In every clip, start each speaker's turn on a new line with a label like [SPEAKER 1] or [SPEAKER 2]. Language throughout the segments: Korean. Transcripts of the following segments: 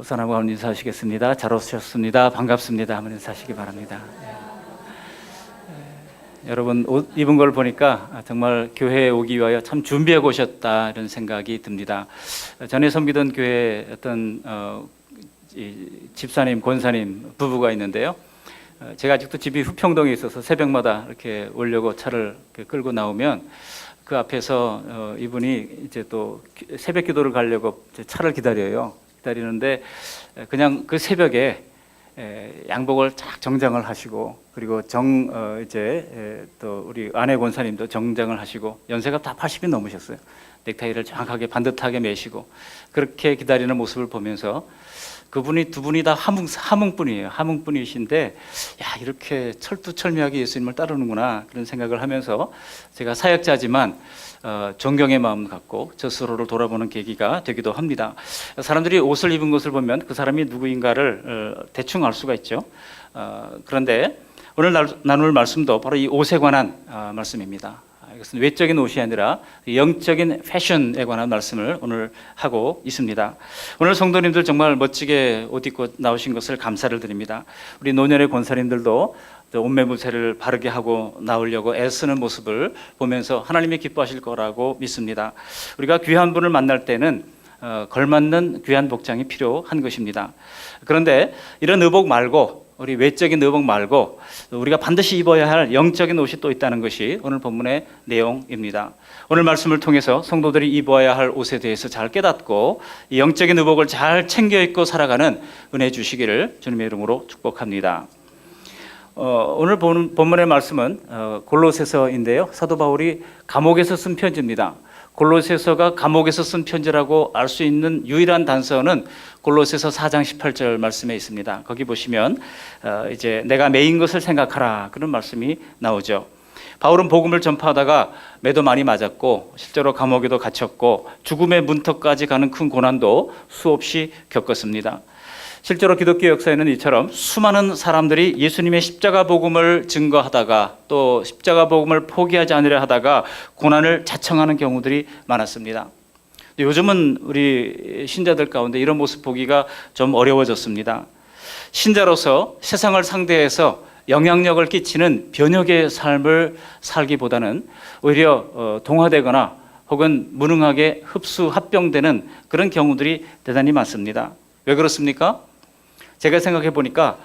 [SPEAKER 1] 선하고 인사하시겠습니다. 잘 오셨습니다. 반갑습니다. 한번 인사하시기 바랍니다. 여러분 옷 입은 걸 보니까 정말 교회에 오기 위하여 참 준비하고 오셨다 이런 생각이 듭니다. 전에 섬기던 교회에 어떤 집사님, 권사님 부부가 있는데요. 제가 아직도 집이 후평동에 있어서 새벽마다 이렇게 오려고 차를 끌고 나오면 그 앞에서 이분이 이제 또 새벽 기도를 가려고 차를 기다리는데 그냥 그 새벽에 양복을 쫙 정장을 하시고 그리고 또 우리 아내 권사님도 정장을 하시고 연세가 다 80이 넘으셨어요. 넥타이를 정확하게 반듯하게 매시고 그렇게 기다리는 모습을 보면서 그분이 두 분이 다 함흥분이에요. 함흥분이신데 야 이렇게 철두철미하게 예수님을 따르는구나 그런 생각을 하면서 제가 사역자지만 존경의 마음 갖고 저 스스로를 돌아보는 계기가 되기도 합니다. 사람들이 옷을 입은 것을 보면 그 사람이 누구인가를 대충 알 수가 있죠. 그런데 오늘 나눌 말씀도 바로 이 옷에 관한 말씀입니다. 이것은 외적인 옷이 아니라 영적인 패션에 관한 말씀을 오늘 하고 있습니다. 오늘 성도님들 정말 멋지게 옷 입고 나오신 것을 감사를 드립니다. 우리 노년의 권사님들도 옷매무새를 바르게 하고 나오려고 애쓰는 모습을 보면서 하나님이 기뻐하실 거라고 믿습니다. 우리가 귀한 분을 만날 때는 걸맞는 귀한 복장이 필요한 것입니다. 그런데 이런 의복 말고 우리 외적인 의복 말고 우리가 반드시 입어야 할 영적인 옷이 또 있다는 것이 오늘 본문의 내용입니다. 오늘 말씀을 통해서 성도들이 입어야 할 옷에 대해서 잘 깨닫고 이 영적인 의복을 잘 챙겨 입고 살아가는 은혜 주시기를 주님의 이름으로 축복합니다. 오늘 본문의 말씀은 골로새서인데요. 사도 바울이 감옥에서 쓴 편지입니다. 골로새서가 감옥에서 쓴 편지라고 알 수 있는 유일한 단서는 골로새서 4장 18절 말씀에 있습니다. 거기 보시면 이제 내가 매인 것을 생각하라 그런 말씀이 나오죠. 바울은 복음을 전파하다가 매도 많이 맞았고 실제로 감옥에도 갇혔고 죽음의 문턱까지 가는 큰 고난도 수없이 겪었습니다. 실제로 기독교 역사에는 이처럼 수많은 사람들이 예수님의 십자가 복음을 증거하다가 또 십자가 복음을 포기하지 않으려 하다가 고난을 자청하는 경우들이 많았습니다. 요즘은 우리 신자들 가운데 이런 모습 보기가 좀 어려워졌습니다. 신자로서 세상을 상대해서 영향력을 끼치는 변혁의 삶을 살기보다는 오히려 동화되거나 혹은 무능하게 흡수 합병되는 그런 경우들이 대단히 많습니다. 왜 그렇습니까? 제가 생각해 보니까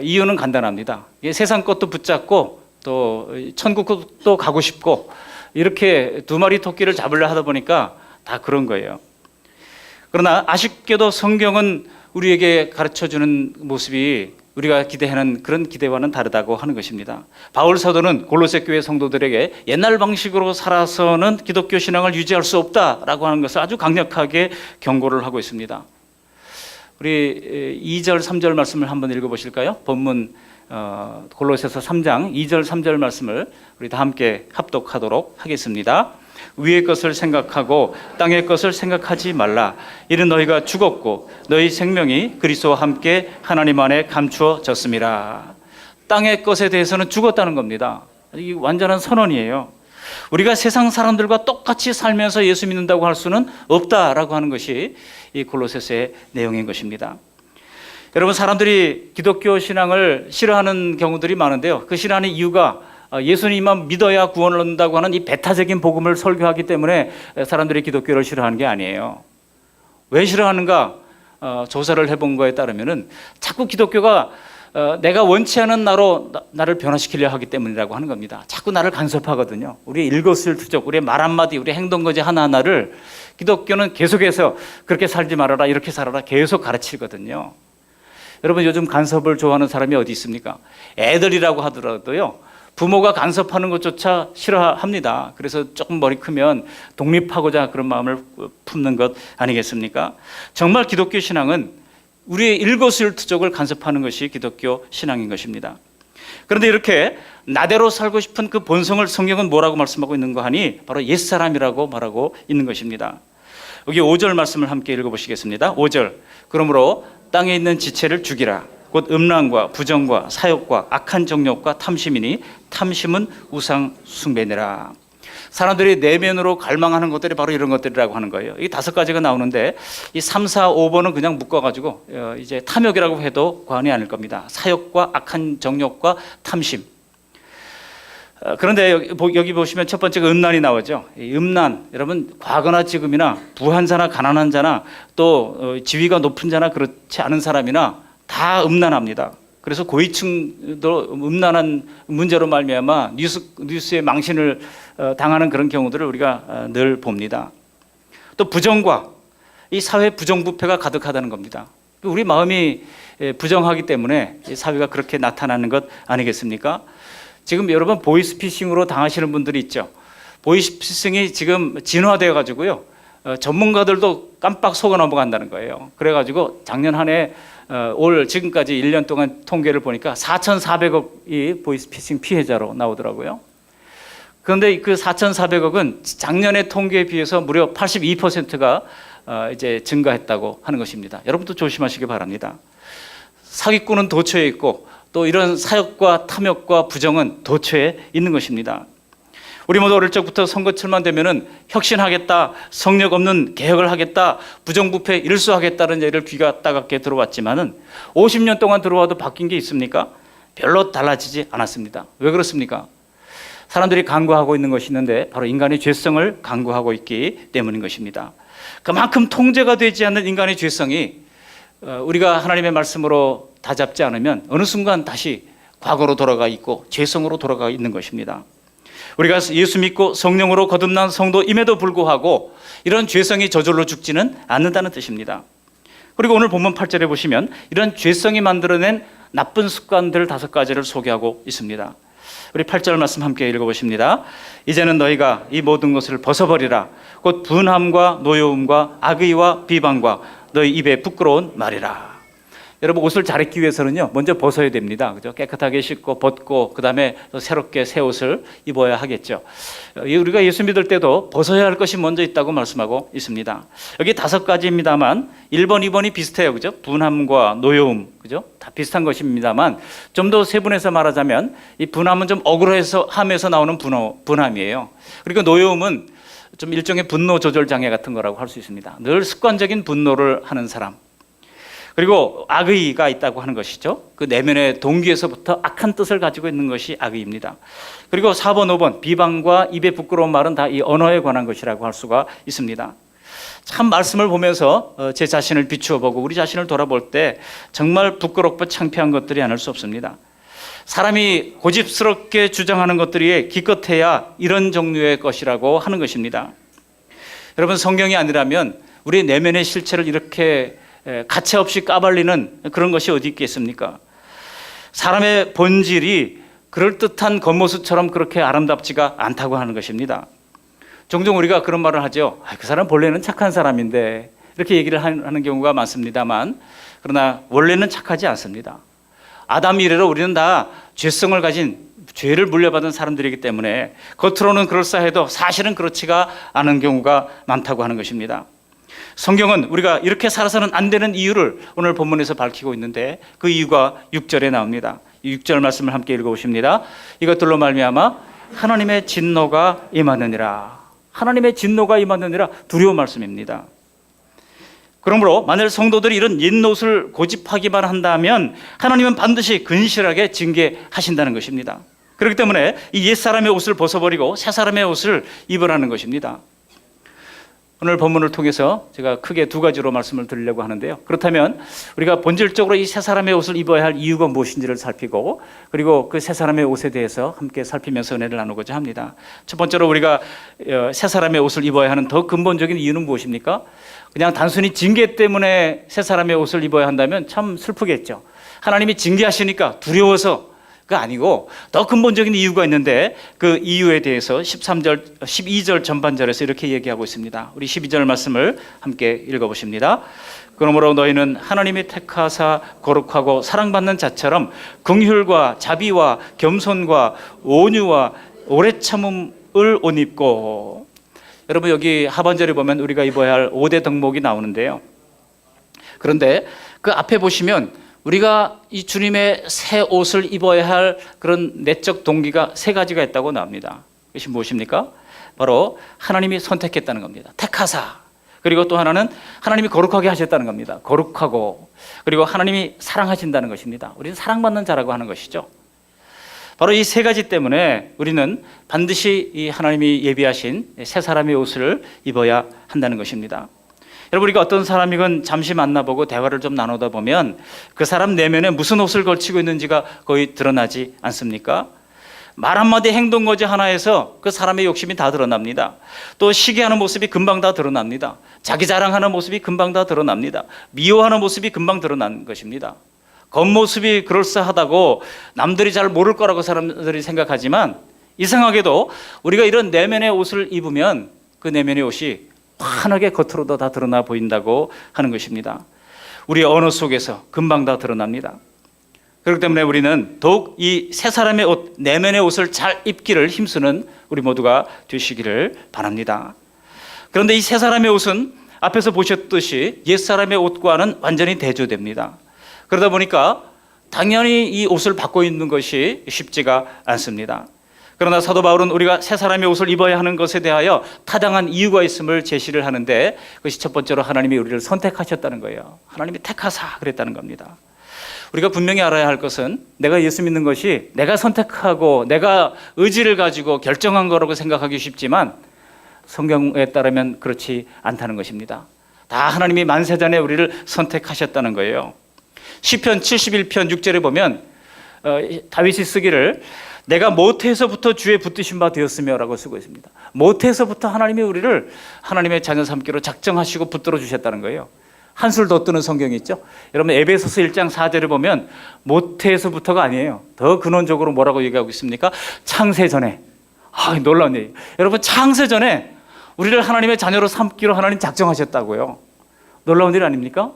[SPEAKER 1] 이유는 간단합니다. 세상 것도 붙잡고 또 천국도 가고 싶고 이렇게 두 마리 토끼를 잡으려 하다 보니까 다 그런 거예요. 그러나 아쉽게도 성경은 우리에게 가르쳐주는 모습이 우리가 기대하는 그런 기대와는 다르다고 하는 것입니다. 바울 사도는 골로새 교회 성도들에게 옛날 방식으로 살아서는 기독교 신앙을 유지할 수 없다라고 하는 것을 아주 강력하게 경고를 하고 있습니다. 우리 2절 3절 말씀을 한번 읽어보실까요? 본문 골로새서 3장 2절 3절 말씀을 우리 다 함께 합독하도록 하겠습니다. 위의 것을 생각하고 땅의 것을 생각하지 말라. 이는 너희가 죽었고 너희 생명이 그리스도와 함께 하나님 안에 감추어졌음이라. 땅의 것에 대해서는 죽었다는 겁니다. 이 완전한 선언이에요. 우리가 세상 사람들과 똑같이 살면서 예수 믿는다고 할 수는 없다라고 하는 것이 이 골로새서의 내용인 것입니다. 여러분, 사람들이 기독교 신앙을 싫어하는 경우들이 많은데요. 그 싫어하는 이유가 예수님만 믿어야 구원을 얻는다고 하는 이 배타적인 복음을 설교하기 때문에 사람들이 기독교를 싫어하는 게 아니에요. 왜 싫어하는가? 조사를 해본 거에 따르면은 자꾸 기독교가 내가 원치 않은 나로 나를 변화시키려 하기 때문이라고 하는 겁니다. 자꾸 나를 간섭하거든요. 우리의 일거수일투족, 우리의 말 한마디, 우리의 행동거지 하나하나를 기독교는 계속해서 그렇게 살지 말아라, 이렇게 살아라 계속 가르치거든요. 여러분, 요즘 간섭을 좋아하는 사람이 어디 있습니까? 애들이라고 하더라도요, 부모가 간섭하는 것조차 싫어합니다. 그래서 조금 머리 크면 독립하고자 그런 마음을 품는 것 아니겠습니까? 정말 기독교 신앙은 우리의 일거수일투족을 간섭하는 것이 기독교 신앙인 것입니다. 그런데 이렇게 나대로 살고 싶은 그 본성을 성경은 뭐라고 말씀하고 있는 거 하니 바로 옛사람이라고 말하고 있는 것입니다. 여기 5절 말씀을 함께 읽어보시겠습니다. 5절. 그러므로 땅에 있는 지체를 죽이라. 곧 음란과 부정과 사욕과 악한 정욕과 탐심이니 탐심은 우상 숭배니라. 사람들이 내면으로 갈망하는 것들이 바로 이런 것들이라고 하는 거예요. 이 5가지가 나오는데 이 3, 4, 5번은 그냥 묶어가지고 이제 탐욕이라고 해도 과언이 아닐 겁니다. 사욕과 악한 정욕과 탐심. 그런데 여기 보시면 첫 번째가 음란이 나오죠. 이 음란, 여러분 과거나 지금이나 부한 자나 가난한 자나 또 지위가 높은 자나 그렇지 않은 사람이나 다 음란합니다. 그래서 고위층도 음란한 문제로 말미암아 뉴스의 망신을 당하는 그런 경우들을 우리가 늘 봅니다. 또 부정과 이 사회 부정부패가 가득하다는 겁니다. 우리 마음이 부정하기 때문에 이 사회가 그렇게 나타나는 것 아니겠습니까? 지금 여러분 보이스피싱으로 당하시는 분들이 있죠. 보이스피싱이 지금 진화되어 가지고요. 전문가들도 깜빡 속아 넘어간다는 거예요. 그래가지고 작년 한 해 올 지금까지 1년 동안 통계를 보니까 4,400억이 보이스피싱 피해자로 나오더라고요. 그런데 그 4,400억은 작년의 통계에 비해서 무려 82%가 이제 증가했다고 하는 것입니다. 여러분도 조심하시기 바랍니다. 사기꾼은 도처에 있고 또 이런 사욕과 탐욕과 부정은 도처에 있는 것입니다. 우리 모두 어릴 적부터 선거철만 되면은 혁신하겠다, 성역 없는 개혁을 하겠다, 부정부패 일수하겠다는 얘기를 귀가 따갑게 들어왔지만은 50년 동안 들어와도 바뀐 게 있습니까? 별로 달라지지 않았습니다. 왜 그렇습니까? 사람들이 간구하고 있는 것이 있는데 바로 인간의 죄성을 간구하고 있기 때문인 것입니다. 그만큼 통제가 되지 않는 인간의 죄성이 우리가 하나님의 말씀으로 다잡지 않으면 어느 순간 다시 과거로 돌아가 있고 죄성으로 돌아가 있는 것입니다. 우리가 예수 믿고 성령으로 거듭난 성도임에도 불구하고 이런 죄성이 저절로 죽지는 않는다는 뜻입니다. 그리고 오늘 본문 8절에 보시면 이런 죄성이 만들어낸 나쁜 습관들 5가지를 소개하고 있습니다. 우리 8절 말씀 함께 읽어보십니다. 이제는 너희가 이 모든 것을 벗어버리라. 곧 분함과 노여움과 악의와 비방과 너희 입에 부끄러운 말이라. 여러분 옷을 잘 입기 위해서는요 먼저 벗어야 됩니다. 그죠? 깨끗하게 씻고 벗고 그 다음에 새롭게 새 옷을 입어야 하겠죠. 우리가 예수 믿을 때도 벗어야 할 것이 먼저 있다고 말씀하고 있습니다. 여기 5가지입니다만 1번, 2번이 비슷해요. 그죠? 분함과 노여움, 그죠? 다 비슷한 것입니다만 좀 더 세분해서 말하자면 이 분함은 좀 억울해서 함에서 나오는 분함이에요. 그리고 노여움은 좀 일종의 분노 조절 장애 같은 거라고 할 수 있습니다. 늘 습관적인 분노를 하는 사람. 그리고 악의가 있다고 하는 것이죠. 그 내면의 동기에서부터 악한 뜻을 가지고 있는 것이 악의입니다. 그리고 4번, 5번 비방과 입에 부끄러운 말은 다 이 언어에 관한 것이라고 할 수가 있습니다. 참 말씀을 보면서 제 자신을 비추어 보고 우리 자신을 돌아볼 때 정말 부끄럽고 창피한 것들이 아닐 수 없습니다. 사람이 고집스럽게 주장하는 것들이 기껏해야 이런 종류의 것이라고 하는 것입니다. 여러분 성경이 아니라면 우리 내면의 실체를 이렇게 가차없이 까발리는 그런 것이 어디 있겠습니까? 사람의 본질이 그럴듯한 겉모습처럼 그렇게 아름답지가 않다고 하는 것입니다. 종종 우리가 그런 말을 하죠. 그 사람 본래는 착한 사람인데 이렇게 얘기를 하는 경우가 많습니다만 그러나 원래는 착하지 않습니다. 아담 이래로 우리는 다 죄성을 가진 죄를 물려받은 사람들이기 때문에 겉으로는 그럴싸해도 사실은 그렇지가 않은 경우가 많다고 하는 것입니다. 성경은 우리가 이렇게 살아서는 안 되는 이유를 오늘 본문에서 밝히고 있는데 그 이유가 6절에 나옵니다. 6절 말씀을 함께 읽어보십니다. 이것들로 말미암아 하나님의 진노가 임하느니라. 하나님의 진노가 임하느니라 두려운 말씀입니다. 그러므로 만일 성도들이 이런 옛노릇을 고집하기만 한다면 하나님은 반드시 근실하게 징계하신다는 것입니다. 그렇기 때문에 이 옛사람의 옷을 벗어버리고 새사람의 옷을 입으라는 것입니다. 오늘 본문을 통해서 제가 크게 2가지로 말씀을 드리려고 하는데요. 그렇다면 우리가 본질적으로 이 새 사람의 옷을 입어야 할 이유가 무엇인지를 살피고 그리고 그 새 사람의 옷에 대해서 함께 살피면서 은혜를 나누고자 합니다. 첫 번째로 우리가 새 사람의 옷을 입어야 하는 더 근본적인 이유는 무엇입니까? 그냥 단순히 징계 때문에 새 사람의 옷을 입어야 한다면 참 슬프겠죠. 하나님이 징계하시니까 두려워서 가 아니고 더 근본적인 이유가 있는데 그 이유에 대해서 12절 전반절에서 이렇게 얘기하고 있습니다. 우리 12절 말씀을 함께 읽어보십니다. 그러므로 너희는 하나님이 택하사 거룩하고 사랑받는 자처럼 긍휼과 자비와 겸손과 온유와 오래 참음을 옷 입고. 여러분 여기 하반절에 보면 우리가 입어야 할 5대 덕목이 나오는데요. 그런데 그 앞에 보시면 우리가 이 주님의 새 옷을 입어야 할 그런 내적 동기가 3가지가 있다고 나옵니다. 그것이 무엇입니까? 바로 하나님이 선택했다는 겁니다. 택하사. 그리고 또 하나는 하나님이 거룩하게 하셨다는 겁니다. 거룩하고, 그리고 하나님이 사랑하신다는 것입니다. 우리는 사랑받는 자라고 하는 것이죠. 바로 이 세 가지 때문에 우리는 반드시 이 하나님이 예비하신 새 사람의 옷을 입어야 한다는 것입니다. 여러분, 우리가 어떤 사람이건 잠시 만나보고 대화를 좀 나누다 보면 그 사람 내면에 무슨 옷을 걸치고 있는지가 거의 드러나지 않습니까? 말 한마디 행동거지 하나에서 그 사람의 욕심이 다 드러납니다. 또 시기하는 모습이 금방 다 드러납니다. 자기 자랑하는 모습이 금방 다 드러납니다. 미워하는 모습이 금방 드러난 것입니다. 겉모습이 그럴싸하다고 남들이 잘 모를 거라고 사람들이 생각하지만, 이상하게도 우리가 이런 내면의 옷을 입으면 그 내면의 옷이 환하게 겉으로도 다 드러나 보인다고 하는 것입니다. 우리의 언어 속에서 금방 다 드러납니다. 그렇기 때문에 우리는 더욱 이 새 사람의 옷, 내면의 옷을 잘 입기를 힘쓰는 우리 모두가 되시기를 바랍니다. 그런데 이 새 사람의 옷은 앞에서 보셨듯이 옛 사람의 옷과는 완전히 대조됩니다. 그러다 보니까 당연히 이 옷을 받고 있는 것이 쉽지가 않습니다. 그러나 사도 바울은 우리가 새 사람의 옷을 입어야 하는 것에 대하여 타당한 이유가 있음을 제시를 하는데, 그것이 첫 번째로 하나님이 우리를 선택하셨다는 거예요. 하나님이 택하사 그랬다는 겁니다. 우리가 분명히 알아야 할 것은 내가 예수 믿는 것이 내가 선택하고 내가 의지를 가지고 결정한 거라고 생각하기 쉽지만 성경에 따르면 그렇지 않다는 것입니다. 다 하나님이 만세전에 우리를 선택하셨다는 거예요. 시편 71편 6절에 보면 다윗이 쓰기를 내가 모태에서부터 주의 붙드신 바 되었으며 라고 쓰고 있습니다. 모태에서부터 하나님이 우리를 하나님의 자녀 삼기로 작정하시고 붙들어 주셨다는 거예요. 한술 더 뜨는 성경이 있죠. 여러분, 에베소서 1장 4절을 보면 모태에서부터가 아니에요. 더 근원적으로 뭐라고 얘기하고 있습니까? 창세전에. 놀라운 얘기. 여러분, 창세전에 우리를 하나님의 자녀로 삼기로 하나님 작정하셨다고요. 놀라운 일 아닙니까?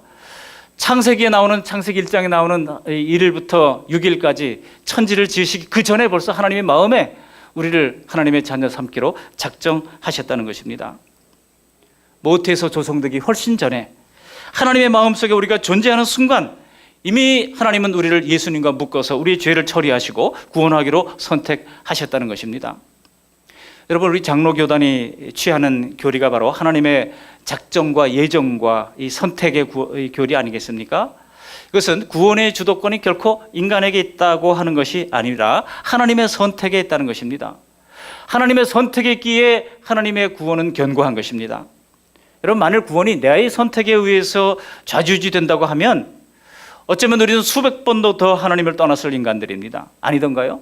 [SPEAKER 1] 창세기에 나오는, 창세기 1장에 나오는 1일부터 6일까지 천지를 지으시기 그 전에 벌써 하나님의 마음에 우리를 하나님의 자녀 삼기로 작정하셨다는 것입니다. 모태에서 조성되기 훨씬 전에 하나님의 마음속에 우리가 존재하는 순간 이미 하나님은 우리를 예수님과 묶어서 우리의 죄를 처리하시고 구원하기로 선택하셨다는 것입니다. 여러분, 우리 장로교단이 취하는 교리가 바로 하나님의 작정과 예정과 이 선택의 교리 아니겠습니까? 이것은 구원의 주도권이 결코 인간에게 있다고 하는 것이 아니라 하나님의 선택에 있다는 것입니다. 하나님의 선택에 있기에 하나님의 구원은 견고한 것입니다. 여러분, 만일 구원이 나의 선택에 의해서 좌지우지 된다고 하면 어쩌면 우리는 수백 번도 더 하나님을 떠났을 인간들입니다. 아니던가요?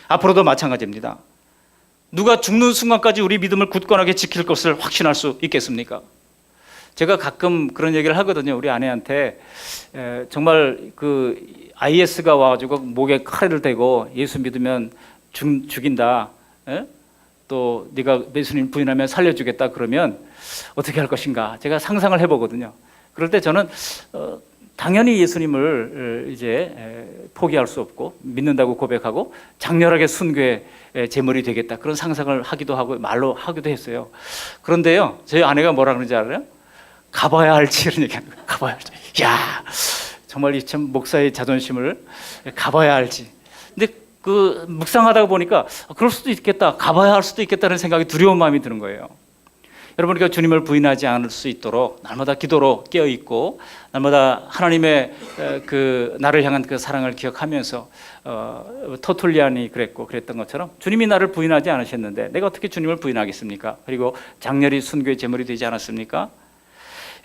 [SPEAKER 1] 앞으로도 마찬가지입니다. 누가 죽는 순간까지 우리 믿음을 굳건하게 지킬 것을 확신할 수 있겠습니까? 제가 가끔 그런 얘기를 하거든요. 우리 아내한테 정말 그 IS가 와가지고 목에 칼을 대고 예수 믿으면 죽인다. 또 네가 예수님 부인하면 살려주겠다 그러면 어떻게 할 것인가? 제가 상상을 해보거든요. 그럴 때 저는 당연히 예수님을 이제 포기할 수 없고 믿는다고 고백하고 장렬하게 순교의 제물이 되겠다, 그런 상상을 하기도 하고 말로 하기도 했어요. 그런데요, 저희 아내가 뭐라 그러는지 알아요? 가봐야 할지 이런 얘기하는 거예요. 가봐야 할지. 야, 정말 이 참 목사의 자존심을 가봐야 할지. 근데 그 묵상하다가 보니까 그럴 수도 있겠다, 가봐야 할 수도 있겠다는 생각이, 두려운 마음이 드는 거예요. 여러분, 우리가 주님을 부인하지 않을 수 있도록 날마다 기도로 깨어 있고 날마다 하나님의 그 나를 향한 그 사랑을 기억하면서 터툴리안이 그랬던 것처럼 주님이 나를 부인하지 않으셨는데 내가 어떻게 주님을 부인하겠습니까? 그리고 장렬히 순교의 제물이 되지 않았습니까?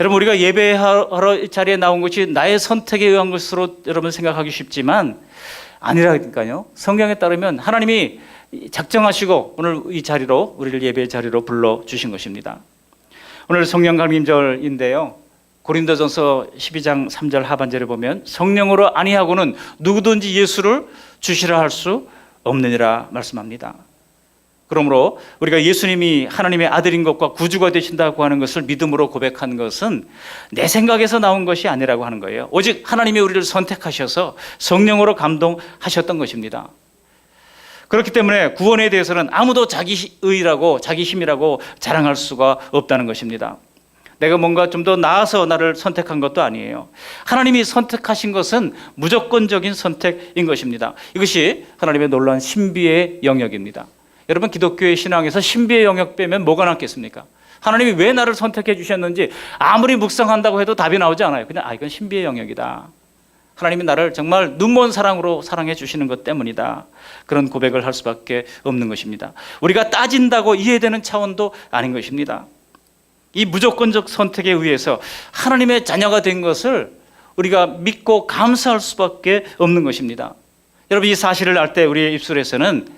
[SPEAKER 1] 여러분, 우리가 예배하러 이 자리에 나온 것이 나의 선택에 의한 것으로 여러분 생각하기 쉽지만 아니라니까요. 성경에 따르면 하나님이 작정하시고 오늘 이 자리로, 우리를 예배의 자리로 불러주신 것입니다. 오늘 성령 감림절인데요, 고린도전서 12장 3절 하반절에 보면 성령으로 아니하고는 누구든지 예수를 주시라 할 수 없느니라 말씀합니다. 그러므로 우리가 예수님이 하나님의 아들인 것과 구주가 되신다고 하는 것을 믿음으로 고백한 것은 내 생각에서 나온 것이 아니라고 하는 거예요. 오직 하나님이 우리를 선택하셔서 성령으로 감동하셨던 것입니다. 그렇기 때문에 구원에 대해서는 아무도 자기 의라고 자기 힘이라고 자랑할 수가 없다는 것입니다. 내가 뭔가 좀 더 나아서 나를 선택한 것도 아니에요. 하나님이 선택하신 것은 무조건적인 선택인 것입니다. 이것이 하나님의 놀라운 신비의 영역입니다. 여러분, 기독교의 신앙에서 신비의 영역 빼면 뭐가 남겠습니까? 하나님이 왜 나를 선택해 주셨는지 아무리 묵상한다고 해도 답이 나오지 않아요. 그냥 이건 신비의 영역이다. 하나님이 나를 정말 눈먼 사랑으로 사랑해 주시는 것 때문이다. 그런 고백을 할 수밖에 없는 것입니다. 우리가 따진다고 이해되는 차원도 아닌 것입니다. 이 무조건적 선택에 의해서 하나님의 자녀가 된 것을 우리가 믿고 감사할 수밖에 없는 것입니다. 여러분, 이 사실을 알 때 우리의 입술에서는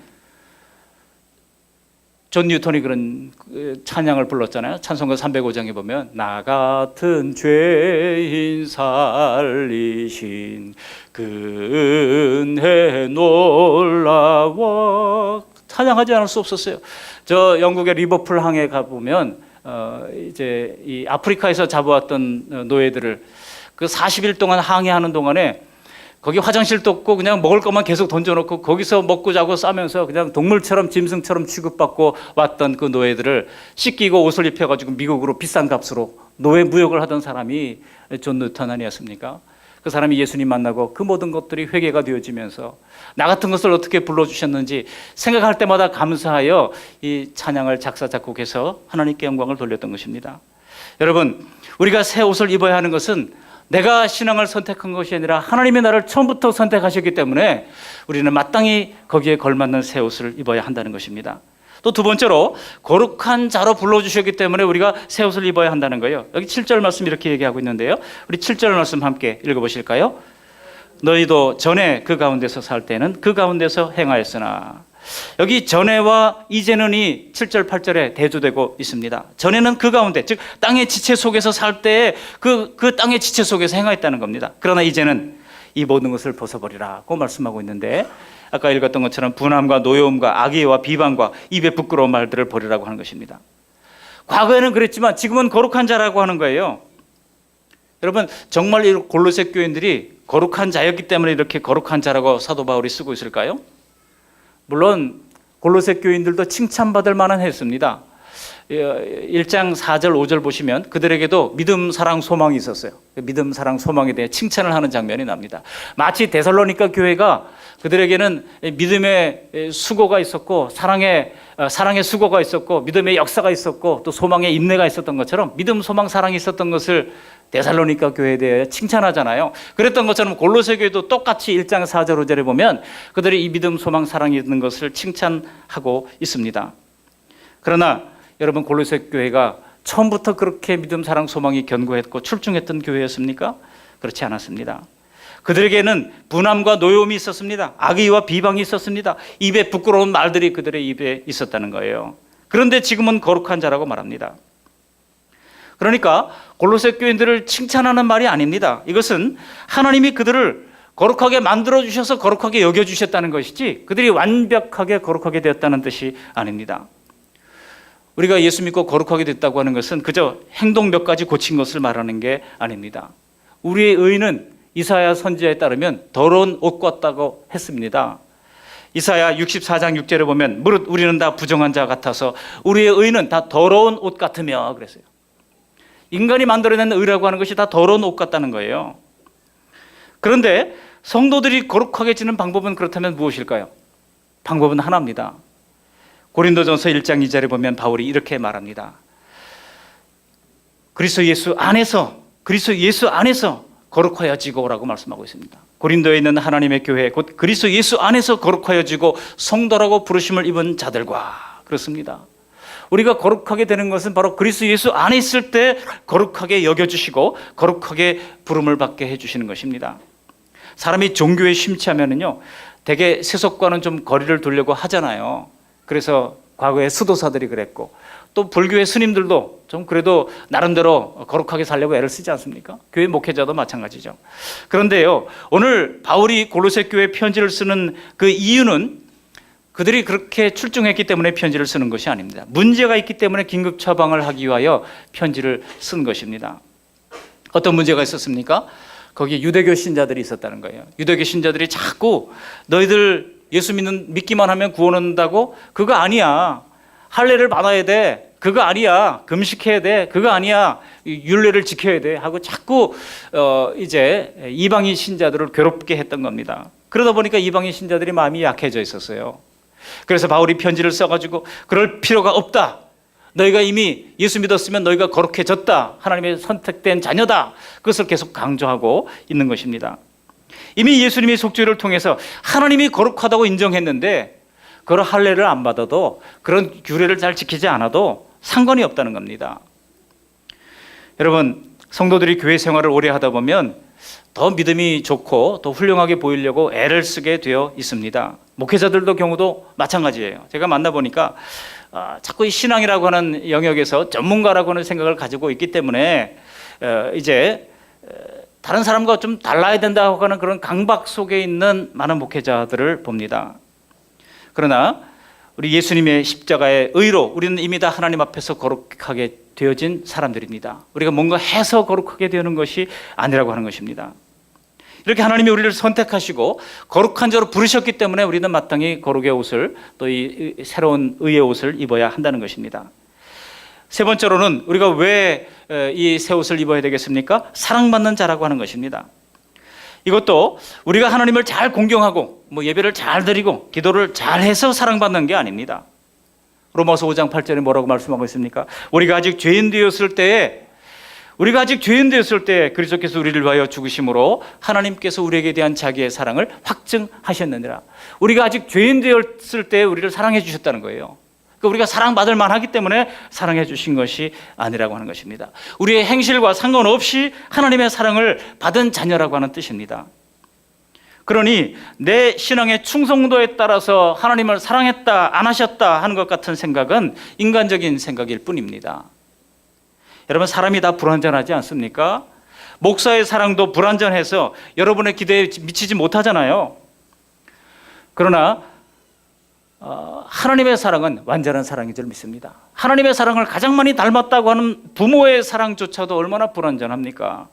[SPEAKER 1] 존 뉴턴이 그런 찬양을 불렀잖아요. 찬송가 305장에 보면 나 같은 죄인 살리신 그 은혜 놀라워 찬양하지 않을 수 없었어요. 저 영국의 리버풀 항에 가보면 이제 이 아프리카에서 잡아왔던 노예들을 그 40일 동안 항해하는 동안에 거기 화장실도 없고 그냥 먹을 것만 계속 던져놓고 거기서 먹고 자고 싸면서 그냥 동물처럼 짐승처럼 취급받고 왔던 그 노예들을 씻기고 옷을 입혀가지고 미국으로 비싼 값으로 노예 무역을 하던 사람이 존 뉴턴 아니었습니까? 그 사람이 예수님 만나고 그 모든 것들이 회개가 되어지면서 나 같은 것을 어떻게 불러주셨는지 생각할 때마다 감사하여 이 찬양을 작사 작곡해서 하나님께 영광을 돌렸던 것입니다. 여러분, 우리가 새 옷을 입어야 하는 것은 내가 신앙을 선택한 것이 아니라 하나님이 나를 처음부터 선택하셨기 때문에 우리는 마땅히 거기에 걸맞는 새 옷을 입어야 한다는 것입니다. 또 두 번째로 거룩한 자로 불러주셨기 때문에 우리가 새 옷을 입어야 한다는 거예요. 여기 7절 말씀 이렇게 얘기하고 있는데요. 우리 7절 말씀 함께 읽어보실까요? 너희도 전에 그 가운데서 살 때는 그 가운데서 행하였으나. 여기 전에와 이제는이 7절 8절에 대조되고 있습니다. 전에는 그 가운데, 즉 땅의 지체 속에서 살 때에 그 땅의 지체 속에서 행하였다는 겁니다. 그러나 이제는 이 모든 것을 벗어버리라고 말씀하고 있는데, 아까 읽었던 것처럼 분함과 노여움과 악의와 비방과 입에 부끄러운 말들을 버리라고 하는 것입니다. 과거에는 그랬지만 지금은 거룩한 자라고 하는 거예요. 여러분, 정말 이 골로새 교인들이 거룩한 자였기 때문에 이렇게 거룩한 자라고 사도 바울이 쓰고 있을까요? 물론 골로새 교인들도 칭찬받을 만한 했습니다. 1장 4절 5절 보시면 그들에게도 믿음, 사랑, 소망이 있었어요. 믿음, 사랑, 소망에 대해 칭찬을 하는 장면이 납니다. 마치 데살로니가 교회가 그들에게는 믿음의 수고가 있었고 사랑의 수고가 있었고 믿음의 역사가 있었고 또 소망의 인내가 있었던 것처럼 믿음, 소망, 사랑이 있었던 것을 데살로니가 교회에 대해 칭찬하잖아요. 그랬던 것처럼 골로새 교회도 똑같이 1장 4절 5절에 보면 그들이 이 믿음, 소망, 사랑이 있는 것을 칭찬하고 있습니다. 그러나 여러분, 골로새 교회가 처음부터 그렇게 믿음, 사랑, 소망이 견고했고 출중했던 교회였습니까? 그렇지 않았습니다. 그들에게는 분함과 노여움이 있었습니다. 악의와 비방이 있었습니다. 입에 부끄러운 말들이 그들의 입에 있었다는 거예요. 그런데 지금은 거룩한 자라고 말합니다. 그러니까 골로새 교인들을 칭찬하는 말이 아닙니다. 이것은 하나님이 그들을 거룩하게 만들어주셔서 거룩하게 여겨주셨다는 것이지 그들이 완벽하게 거룩하게 되었다는 뜻이 아닙니다. 우리가 예수 믿고 거룩하게 됐다고 하는 것은 그저 행동 몇 가지 고친 것을 말하는 게 아닙니다. 우리의 의는 이사야 선지자에 따르면 더러운 옷 같다고 했습니다. 이사야 64장 6절에 보면 무릇 우리는 다 부정한 자 같아서 우리의 의는 다 더러운 옷 같으며 그랬어요. 인간이 만들어낸 의라고 하는 것이 다 더러운 옷 같다는 거예요. 그런데 성도들이 거룩하게 지는 방법은 그렇다면 무엇일까요? 방법은 하나입니다. 고린도전서 1장 2절에 보면 바울이 이렇게 말합니다. 그리스도 예수 안에서 거룩하여지고라고 말씀하고 있습니다. 고린도에 있는 하나님의 교회 곧 그리스도 예수 안에서 거룩하여지고 성도라고 부르심을 입은 자들과 그렇습니다. 우리가 거룩하게 되는 것은 바로 그리스도 예수 안에 있을 때 거룩하게 여겨주시고 거룩하게 부름을 받게 해주시는 것입니다. 사람이 종교에 심취하면은요, 대개 세속과는 좀 거리를 두려고 하잖아요. 그래서 과거에 수도사들이 그랬고 또 불교의 스님들도 좀 그래도 나름대로 거룩하게 살려고 애를 쓰지 않습니까? 교회 목회자도 마찬가지죠. 그런데요, 오늘 바울이 골로새 교회 편지를 쓰는 그 이유는 그들이 그렇게 출중했기 때문에 편지를 쓰는 것이 아닙니다. 문제가 있기 때문에 긴급 처방을 하기 위하여 편지를 쓴 것입니다. 어떤 문제가 있었습니까? 거기 유대교 신자들이 있었다는 거예요. 유대교 신자들이 자꾸 너희들 예수 믿기만 하면 구원 얻는다고? 그거 아니야. 할례를 받아야 돼. 그거 아니야. 금식해야 돼. 그거 아니야. 율례를 지켜야 돼. 하고 자꾸 이제 이방인 신자들을 괴롭게 했던 겁니다. 그러다 보니까 이방인 신자들이 마음이 약해져 있었어요. 그래서 바울이 편지를 써가지고 그럴 필요가 없다. 너희가 이미 예수 믿었으면 너희가 거룩해졌다. 하나님의 선택된 자녀다. 그것을 계속 강조하고 있는 것입니다. 이미 예수님이 속죄를 통해서 하나님이 거룩하다고 인정했는데 그런 할례를 안 받아도 그런 규례를 잘 지키지 않아도 상관이 없다는 겁니다. 여러분, 성도들이 교회 생활을 오래 하다 보면 더 믿음이 좋고 더 훌륭하게 보이려고 애를 쓰게 되어 있습니다. 목회자들도 경우도 마찬가지예요. 제가 만나보니까 자꾸 이 신앙이라고 하는 영역에서 전문가라고 하는 생각을 가지고 있기 때문에 이제 다른 사람과 좀 달라야 된다고 하는 그런 강박 속에 있는 많은 목회자들을 봅니다. 그러나 우리 예수님의 십자가의 의로 우리는 이미 다 하나님 앞에서 거룩하게 되어진 사람들입니다. 우리가 뭔가 해서 거룩하게 되는 것이 아니라고 하는 것입니다. 이렇게 하나님이 우리를 선택하시고 거룩한 자로 부르셨기 때문에 우리는 마땅히 거룩의 옷을 또 이 새로운 의의 옷을 입어야 한다는 것입니다. 세 번째로는 우리가 왜 이 새 옷을 입어야 되겠습니까? 사랑받는 자라고 하는 것입니다. 이것도 우리가 하나님을 잘 공경하고 예배를 잘 드리고 기도를 잘 해서 사랑받는 게 아닙니다. 로마서 5장 8절에 뭐라고 말씀하고 있습니까? 우리가 아직 죄인 되었을 때에 그리스도께서 우리를 위하여 죽으심으로 하나님께서 우리에게 대한 자기의 사랑을 확증하셨느니라. 우리가 아직 죄인 되었을 때 우리를 사랑해 주셨다는 거예요. 그러니까 우리가 사랑받을 만하기 때문에 사랑해 주신 것이 아니라고 하는 것입니다. 우리의 행실과 상관없이 하나님의 사랑을 받은 자녀라고 하는 뜻입니다. 그러니 내 신앙의 충성도에 따라서 하나님을 사랑했다 안 하셨다 하는 것 같은 생각은 인간적인 생각일 뿐입니다. 여러분, 사람이 다 불완전하지 않습니까? 목사의 사랑도 불완전해서 여러분의 기대에 미치지 못하잖아요. 그러나 하나님의 사랑은 완전한 사랑인 줄 믿습니다. 하나님의 사랑을 가장 많이 닮았다고 하는 부모의 사랑조차도 얼마나 불완전합니까?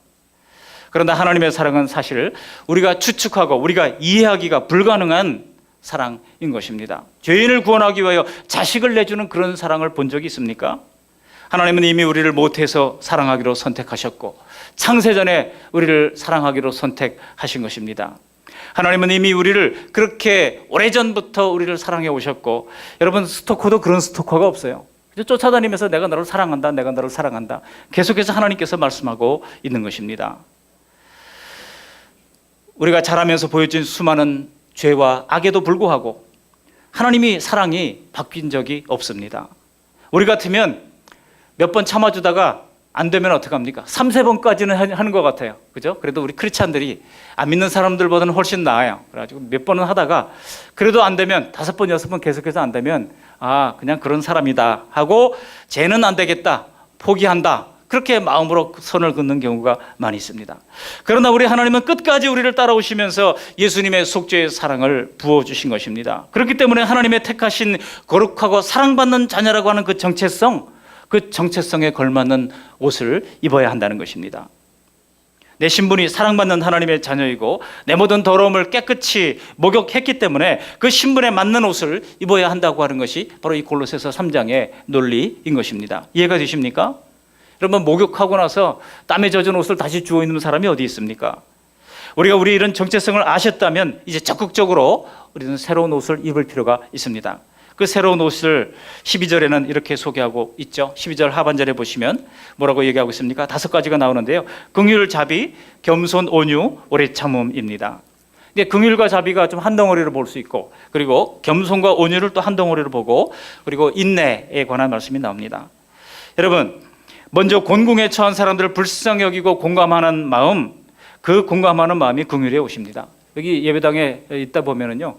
[SPEAKER 1] 그런데 하나님의 사랑은 사실 우리가 추측하고 우리가 이해하기가 불가능한 사랑인 것입니다. 죄인을 구원하기 위하여 자식을 내주는 그런 사랑을 본 적이 있습니까? 하나님은 이미 우리를 모태에서 사랑하기로 선택하셨고 창세전에 우리를 사랑하기로 선택하신 것입니다. 하나님은 이미 우리를 그렇게 오래전부터 우리를 사랑해 오셨고, 여러분, 스토커도 그런 스토커가 없어요. 쫓아다니면서 내가 너를 사랑한다, 내가 너를 사랑한다, 계속해서 하나님께서 말씀하고 있는 것입니다. 우리가 자라면서 보여준 수많은 죄와 악에도 불구하고 하나님이 사랑이 바뀐 적이 없습니다. 우리 같으면 몇 번 참아주다가 안 되면 어떡합니까? 3-4번까지는 하는 것 같아요. 그죠? 그래도 우리 크리스찬들이 안 믿는 사람들보다는 훨씬 나아요. 그래가지고 몇 번은 하다가 그래도 안 되면 5번, 6번 계속해서 안 되면 그냥 그런 사람이다 하고 쟤는 안 되겠다, 포기한다, 그렇게 마음으로 선을 긋는 경우가 많이 있습니다. 그러나 우리 하나님은 끝까지 우리를 따라오시면서 예수님의 속죄의 사랑을 부어주신 것입니다. 그렇기 때문에 하나님의 택하신 거룩하고 사랑받는 자녀라고 하는 그 정체성에 걸맞는 옷을 입어야 한다는 것입니다. 내 신분이 사랑받는 하나님의 자녀이고 내 모든 더러움을 깨끗이 목욕했기 때문에 그 신분에 맞는 옷을 입어야 한다고 하는 것이 바로 이 골로새서 3장의 논리인 것입니다. 이해가 되십니까? 여러분, 목욕하고 나서 땀에 젖은 옷을 다시 주워 입는 사람이 어디 있습니까? 우리가 우리 이런 정체성을 아셨다면 이제 적극적으로 우리는 새로운 옷을 입을 필요가 있습니다. 그 새로운 옷을 12절에는 이렇게 소개하고 있죠. 12절 하반절에 보시면 뭐라고 얘기하고 있습니까? 5가지가 나오는데요. 긍휼, 자비, 겸손, 온유, 오래 참음입니다. 근데 긍휼과 자비가 좀 한 덩어리로 볼 수 있고, 그리고 겸손과 온유를 또 한 덩어리로 보고, 그리고 인내에 관한 말씀이 나옵니다. 여러분, 먼저 곤궁에 처한 사람들을 불쌍히 여기고 공감하는 마음, 그 공감하는 마음이 긍휼의 옷입니다. 여기 예배당에 있다 보면은요,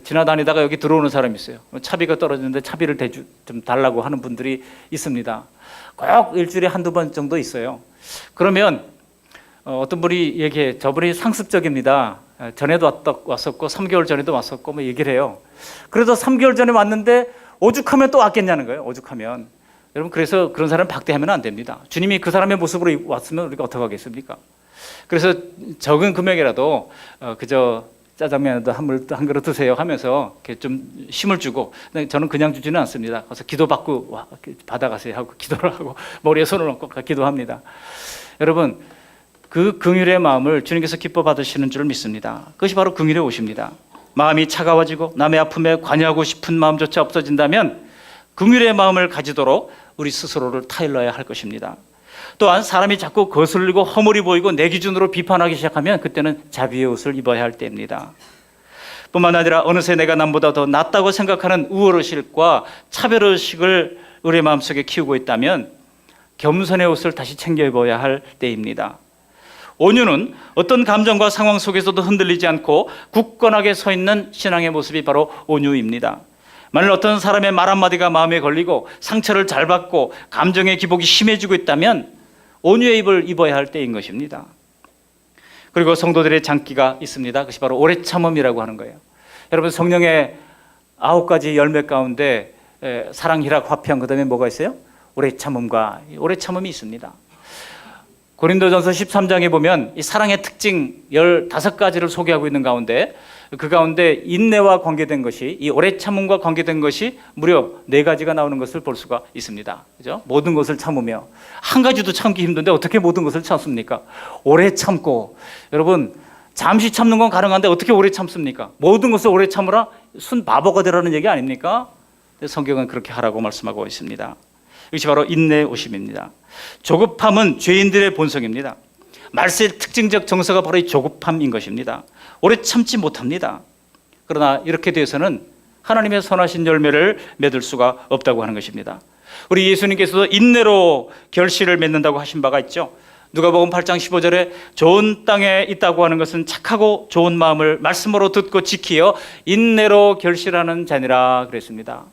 [SPEAKER 1] 지나다니다가 여기 들어오는 사람이 있어요. 차비가 떨어지는데 차비를 좀 달라고 하는 분들이 있습니다. 꼭 일주일에 1-2번 정도 있어요. 그러면 어떤 분이 얘기해, 저분이 상습적입니다. 전에도 왔었고 3개월 전에도 왔었고 뭐 얘기를 해요. 그래도 3개월 전에 왔는데 오죽하면 또 왔겠냐는 거예요. 오죽하면. 여러분, 그래서 그런 사람 박대하면 안 됩니다. 주님이 그 사람의 모습으로 왔으면 우리가 어떻게 하겠습니까? 그래서 적은 금액이라도 그저 짜장면도 한 그릇 드세요 하면서 이렇게 좀 힘을 주고, 저는 그냥 주지는 않습니다. 그래서 기도받고 받아가세요 하고 기도를 하고 머리에 손을 얹고 기도합니다. 여러분, 그 긍휼의 마음을 주님께서 기뻐 받으시는 줄 믿습니다. 그것이 바로 긍휼의 옷입니다. 마음이 차가워지고 남의 아픔에 관여하고 싶은 마음조차 없어진다면 긍휼의 마음을 가지도록 우리 스스로를 타일러야 할 것입니다. 또한 사람이 자꾸 거슬리고 허물이 보이고 내 기준으로 비판하기 시작하면 그때는 자비의 옷을 입어야 할 때입니다. 뿐만 아니라 어느새 내가 남보다 더 낫다고 생각하는 우월의식과 차별의식을 우리의 마음속에 키우고 있다면 겸손의 옷을 다시 챙겨 입어야 할 때입니다. 온유는 어떤 감정과 상황 속에서도 흔들리지 않고 굳건하게 서 있는 신앙의 모습이 바로 온유입니다. 만일 어떤 사람의 말 한마디가 마음에 걸리고 상처를 잘 받고 감정의 기복이 심해지고 있다면 온유의 입을 입어야 할 때인 것입니다. 그리고 성도들의 장기가 있습니다. 그것이 바로 오래 참음이라고 하는 거예요. 여러분, 성령의 9가지 열매 가운데 사랑, 희락, 화평, 그 다음에 뭐가 있어요? 오래 참음과 오래 참음이 있습니다. 고린도전서 13장에 보면 이 사랑의 특징 15가지를 소개하고 있는 가운데 그 가운데 인내와 관계된 것이, 이 오래 참음과 관계된 것이 무려 4가지가 나오는 것을 볼 수가 있습니다. 그죠? 모든 것을 참으며, 한 가지도 참기 힘든데 어떻게 모든 것을 참습니까? 오래 참고, 여러분, 잠시 참는 건 가능한데 어떻게 오래 참습니까? 모든 것을 오래 참으라 순 바보가 되라는 얘기 아닙니까? 성경은 그렇게 하라고 말씀하고 있습니다. 이것이 바로 인내의 오심입니다. 조급함은 죄인들의 본성입니다. 말세의 특징적 정서가 바로 이 조급함인 것입니다. 오래 참지 못합니다. 그러나 이렇게 돼서는 하나님의 선하신 열매를 맺을 수가 없다고 하는 것입니다. 우리 예수님께서도 인내로 결실을 맺는다고 하신 바가 있죠. 누가복음 8장 15절에 좋은 땅에 있다고 하는 것은 착하고 좋은 마음을 말씀으로 듣고 지키어 인내로 결실하는 자니라 그랬습니다.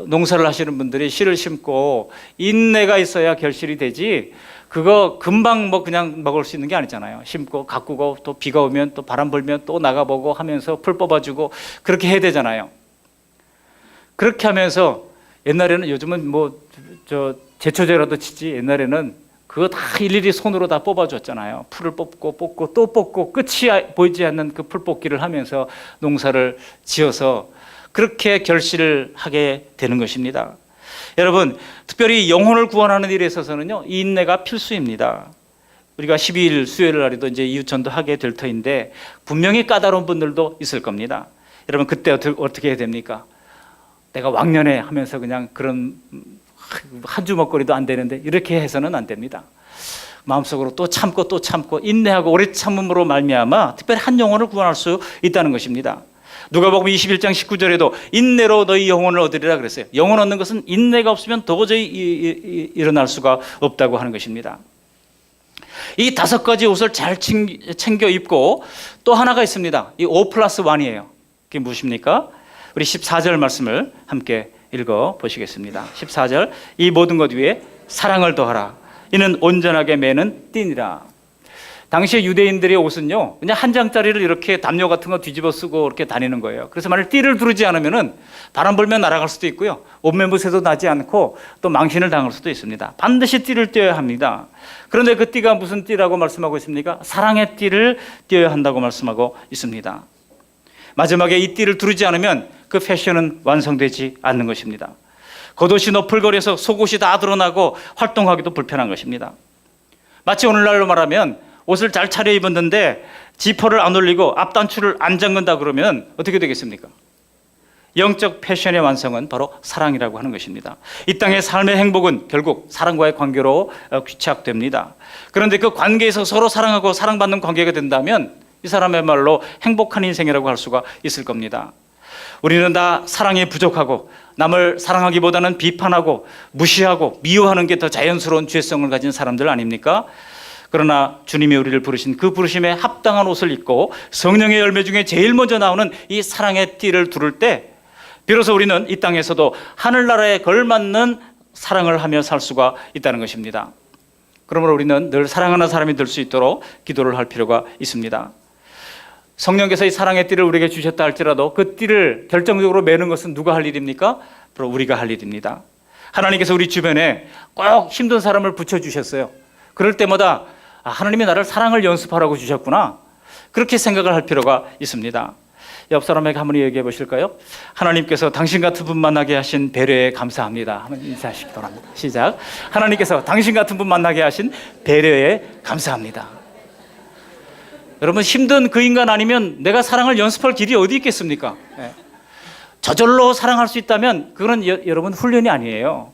[SPEAKER 1] 농사를 하시는 분들이 씨를 심고 인내가 있어야 결실이 되지, 그거 금방 그냥 먹을 수 있는 게 아니잖아요. 심고 가꾸고 또 비가 오면 또 바람 불면 또 나가보고 하면서 풀 뽑아주고 그렇게 해야 되잖아요. 그렇게 하면서 옛날에는, 요즘은 제초제라도 치지, 옛날에는 그거 다 일일이 손으로 다 뽑아줬잖아요. 풀을 뽑고 또 뽑고 끝이 보이지 않는 그 풀 뽑기를 하면서 농사를 지어서 그렇게 결실을 하게 되는 것입니다. 여러분, 특별히 영혼을 구원하는 일에 있어서는요, 이 인내가 필수입니다. 우리가 12일 수요일 날에도 이제 이웃전도 하게 될 터인데 분명히 까다로운 분들도 있을 겁니다. 여러분, 그때 어떻게 해야 됩니까? 내가 왕년에 하면서 그냥 그런 한 주먹거리도 안 되는데 이렇게 해서는 안 됩니다. 마음속으로 또 참고 인내하고 오래 참음으로 말미암아 특별히 한 영혼을 구원할 수 있다는 것입니다. 누가복음 21장 19절에도 인내로 너희 영혼을 얻으리라 그랬어요. 영혼 얻는 것은 인내가 없으면 도저히 일어날 수가 없다고 하는 것입니다. 이 5가지 옷을 잘 챙겨 입고 또 하나가 있습니다. 이 5+1이에요. 그게 무엇입니까? 우리 14절 말씀을 함께 읽어 보시겠습니다. 14절, 이 모든 것 위에 사랑을 더하라. 이는 온전하게 매는 띠니라. 당시에 유대인들의 옷은요, 그냥 한 장짜리를 이렇게 담요 같은 거 뒤집어 쓰고 이렇게 다니는 거예요. 그래서 만약 띠를 두르지 않으면은 바람 불면 날아갈 수도 있고요, 옷매무새도 나지 않고 또 망신을 당할 수도 있습니다. 반드시 띠를 떼어야 합니다. 그런데 그 띠가 무슨 띠라고 말씀하고 있습니까? 사랑의 띠를 떼어야 한다고 말씀하고 있습니다. 마지막에 이 띠를 두르지 않으면 그 패션은 완성되지 않는 것입니다. 겉옷이 너풀거려서 속옷이 다 드러나고 활동하기도 불편한 것입니다. 마치 오늘날로 말하면 옷을 잘 차려입었는데 지퍼를 안 올리고 앞단추를 안 잠근다 그러면 어떻게 되겠습니까? 영적 패션의 완성은 바로 사랑이라고 하는 것입니다. 이 땅의 삶의 행복은 결국 사랑과의 관계로 귀착됩니다. 그런데 그 관계에서 서로 사랑하고 사랑받는 관계가 된다면 이 사람의 말로 행복한 인생이라고 할 수가 있을 겁니다. 우리는 다 사랑에 부족하고 남을 사랑하기보다는 비판하고 무시하고 미워하는 게 더 자연스러운 죄성을 가진 사람들 아닙니까? 그러나 주님이 우리를 부르신 그 부르심에 합당한 옷을 입고 성령의 열매 중에 제일 먼저 나오는 이 사랑의 띠를 두를 때 비로소 우리는 이 땅에서도 하늘나라에 걸맞는 사랑을 하며 살 수가 있다는 것입니다. 그러므로 우리는 늘 사랑하는 사람이 될 수 있도록 기도를 할 필요가 있습니다. 성령께서 이 사랑의 띠를 우리에게 주셨다 할지라도 그 띠를 결정적으로 매는 것은 누가 할 일입니까? 바로 우리가 할 일입니다. 하나님께서 우리 주변에 꼭 힘든 사람을 붙여주셨어요. 그럴 때마다 하나님이 나를 사랑을 연습하라고 주셨구나, 그렇게 생각을 할 필요가 있습니다. 옆 사람에게 한번 얘기해 보실까요? 하나님께서 당신 같은 분 만나게 하신 배려에 감사합니다. 한번 인사하시기 바랍니다. 시작. 하나님께서 당신 같은 분 만나게 하신 배려에 감사합니다. 여러분 힘든 그 인간 아니면 내가 사랑을 연습할 길이 어디 있겠습니까? 예. 저절로 사랑할 수 있다면 그거는 여러분 훈련이 아니에요.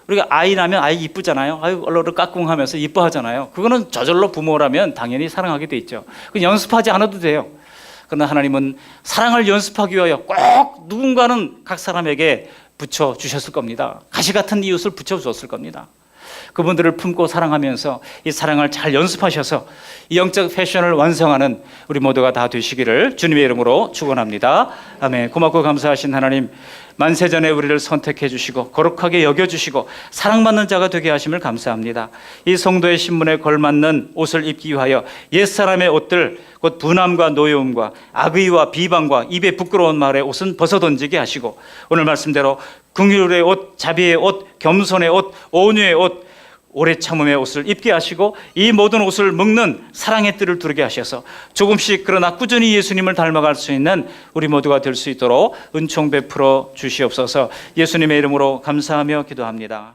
[SPEAKER 1] 우리가 아이 나면 아이 이쁘잖아요. 아유 얼른 까꿍하면서 이뻐하잖아요. 그거는 저절로 부모라면 당연히 사랑하게 돼 있죠. 그 연습하지 않아도 돼요. 그러나 하나님은 사랑을 연습하기 위하여 꼭 누군가는 각 사람에게 붙여 주셨을 겁니다. 가시 같은 이웃을 붙여 주었을 겁니다. 그분들을 품고 사랑하면서 이 사랑을 잘 연습하셔서 이 영적 패션을 완성하는 우리 모두가 다 되시기를 주님의 이름으로 축원합니다. 아멘. 고맙고 감사하신 하나님, 만세전에 우리를 선택해 주시고 거룩하게 여겨 주시고 사랑받는 자가 되게 하심을 감사합니다. 이 성도의 신분에 걸맞는 옷을 입기 위하여 옛사람의 옷들, 곧 분함과 노여움과 악의와 비방과 입에 부끄러운 말의 옷은 벗어던지게 하시고 오늘 말씀대로 긍휼의 옷, 자비의 옷, 겸손의 옷, 온유의 옷, 오래 참음의 옷을 입게 하시고 이 모든 옷을 묶는 사랑의 뜰을 두르게 하셔서 조금씩 그러나 꾸준히 예수님을 닮아갈 수 있는 우리 모두가 될 수 있도록 은총 베풀어 주시옵소서. 예수님의 이름으로 감사하며 기도합니다.